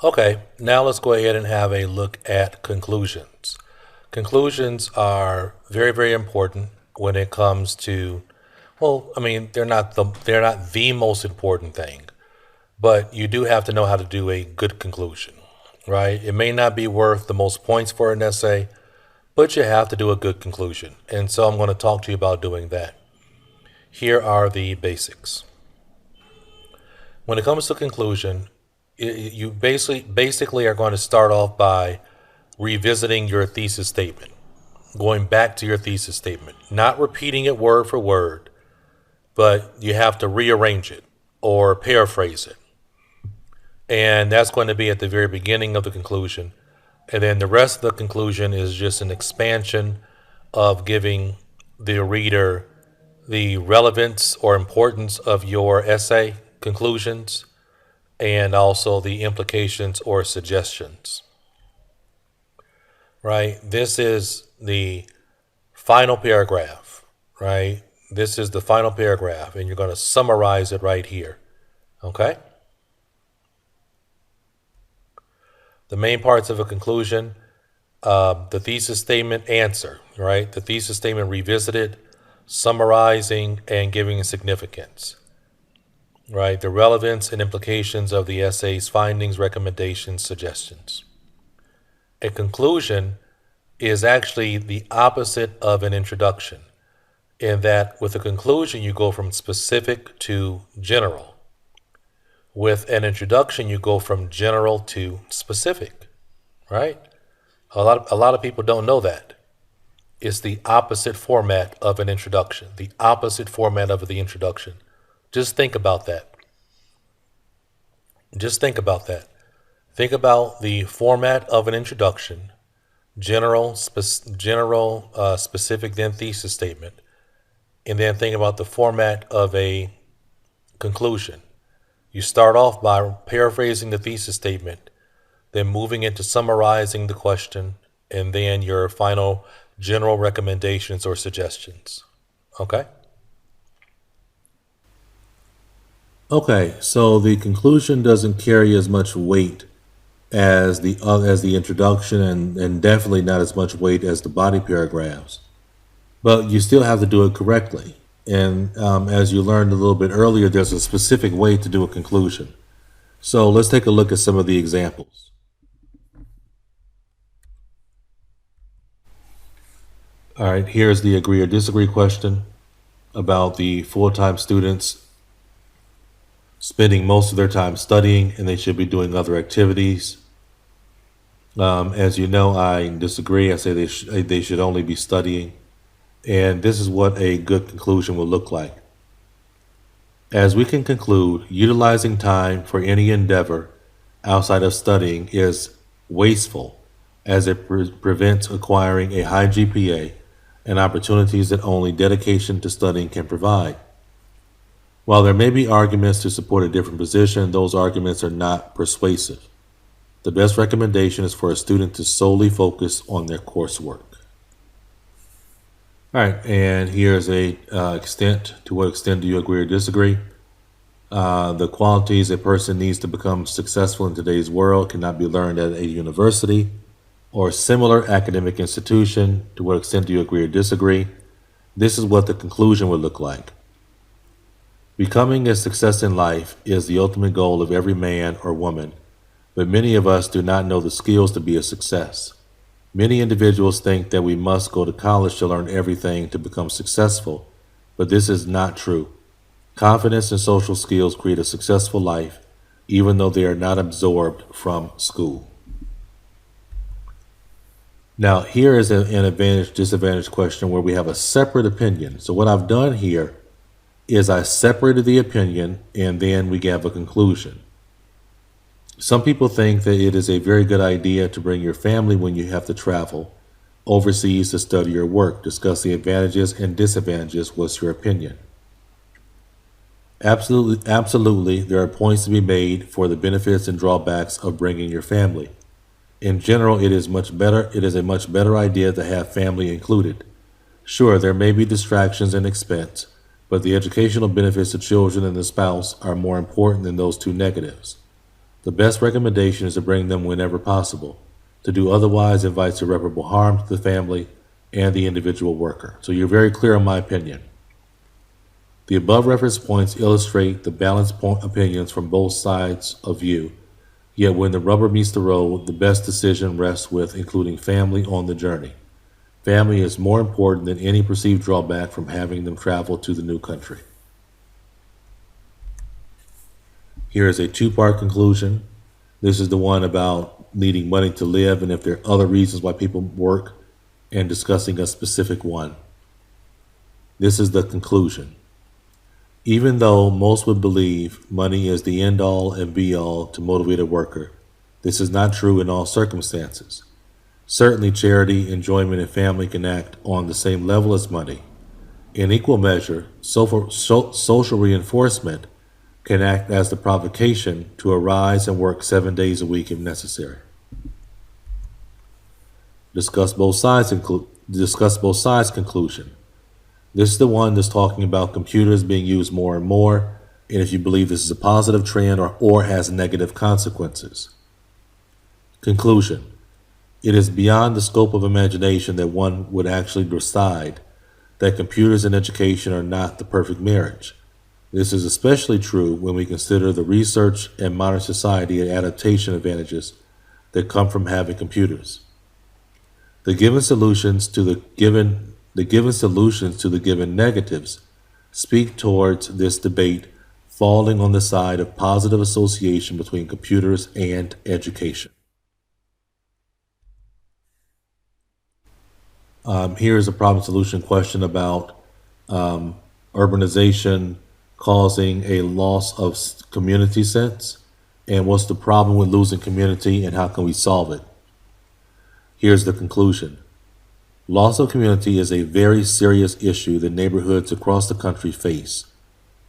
Okay, now let's go ahead and have a look at conclusions. Conclusions are very, very important when it comes to, well, I mean, they're not the most important thing, but you do have to know how to do a good conclusion, right? It may not be worth the most points for an essay, but you have to do a good conclusion. And so I'm going to talk to you about doing that. Here are the basics. When it comes to conclusion, you basically are going to start off by revisiting your thesis statement, going back to your thesis statement, not repeating it word for word, but you have to rearrange it or paraphrase it. And that's going to be at the very beginning of the conclusion. And then the rest of the conclusion is just an expansion of giving the reader the relevance or importance of your essay conclusions and also the implications or suggestions, right? This is the final paragraph, right? This is the final paragraph, and you're going to summarize it right here, okay? The main parts of a conclusion, the thesis statement answer, right? The thesis statement revisited, summarizing, and giving significance, right? The relevance and implications of the essay's findings, recommendations, suggestions. A conclusion is actually the opposite of an introduction, in that with a conclusion, you go from specific to general. With an introduction, you go from general to specific, right? A lot of people don't know that. It's the opposite format of an introduction, the opposite format of the introduction. Just think about that. Just think about that. Think about the format of an introduction, specific, then thesis statement, and then think about the format of a conclusion. You start off by paraphrasing the thesis statement, then moving into summarizing the question, and then your final general recommendations or suggestions. Okay? Okay, so the conclusion doesn't carry as much weight as the introduction, and definitely not as much weight as the body paragraphs. But you still have to do it correctly. And as you learned a little bit earlier, there's a specific way to do a conclusion. So let's take a look at some of the examples. All right, here's the agree or disagree question about the full-time students spending most of their time studying and they should be doing other activities. As you know, I disagree. I say they should only be studying. And this is what a good conclusion will look like. As we can conclude, utilizing time for any endeavor outside of studying is wasteful, as it prevents acquiring a high GPA and opportunities that only dedication to studying can provide. While there may be arguments to support a different position, those arguments are not persuasive. The best recommendation is for a student to solely focus on their coursework. All right, and here's a extent. To what extent do you agree or disagree? The qualities a person needs to become successful in today's world cannot be learned at a university or similar academic institution. To what extent do you agree or disagree? This is what the conclusion would look like. Becoming a success in life is the ultimate goal of every man or woman, but many of us do not know the skills to be a success. Many individuals think that we must go to college to learn everything to become successful, but this is not true. Confidence and social skills create a successful life, even though they are not absorbed from school. Now, here is an advantage-disadvantage question where we have a separate opinion. So what I've done here is I separated the opinion and then we gave a conclusion. Some people think that it is a very good idea to bring your family when you have to travel overseas to study or work. Discuss the advantages and disadvantages. What's your opinion? Absolutely, there are points to be made for the benefits and drawbacks of bringing your family. In general, it is a much better idea to have family included. Sure, there may be distractions and expense, but the educational benefits to children and the spouse are more important than those two negatives. The best recommendation is to bring them whenever possible. To do otherwise invites irreparable harm to the family and the individual worker. So you're very clear on my opinion. The above reference points illustrate the balanced opinions from both sides of view, yet when the rubber meets the road, the best decision rests with including family on the journey. Family is more important than any perceived drawback from having them travel to the new country. Here is a two-part conclusion. This is the one about needing money to live and if there are other reasons why people work, and discussing a specific one. This is the conclusion. Even though most would believe money is the end-all and be-all to motivate a worker, this is not true in all circumstances. Certainly charity, enjoyment, and family can act on the same level as money. In equal measure, social reinforcement can act as the provocation to arise and work 7 days a week if necessary. Discuss both sides conclusion. This is the one that's talking about computers being used more and more, and if you believe this is a positive trend or has negative consequences. Conclusion. It is beyond the scope of imagination that one would actually decide that computers and education are not the perfect marriage. This is especially true when we consider the research and modern society and adaptation advantages that come from having computers. The given solutions to the given negatives speak towards this debate falling on the side of positive association between computers and education. Here's a problem solution question about urbanization causing a loss of community sense, and what's the problem with losing community and how can we solve it? Here's the conclusion. Loss of community is a very serious issue that neighborhoods across the country face.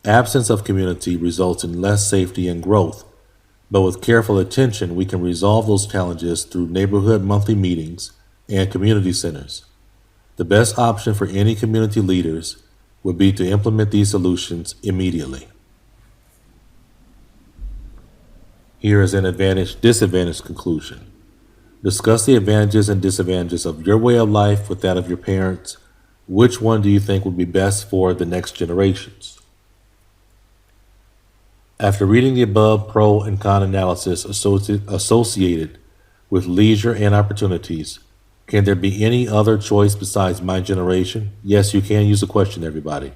Absence of community results in less safety and growth, but with careful attention we can resolve those challenges through neighborhood monthly meetings and community centers. The best option for any community leaders would be to implement these solutions immediately. Here is an advantage-disadvantage conclusion. Discuss the advantages and disadvantages of your way of life with that of your parents. Which one do you think would be best for the next generations? After reading the above pro and con analysis associated with leisure and opportunities, can there be any other choice besides my generation? Yes, you can use the question, everybody.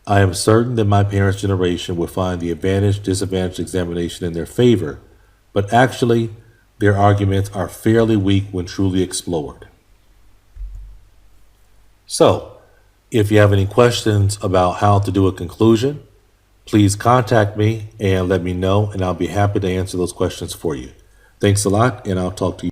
I am certain that my parents' generation will find the advantage-disadvantage examination in their favor, but actually, their arguments are fairly weak when truly explored. So, if you have any questions about how to do a conclusion, please contact me and let me know, and I'll be happy to answer those questions for you. Thanks a lot, and I'll talk to you.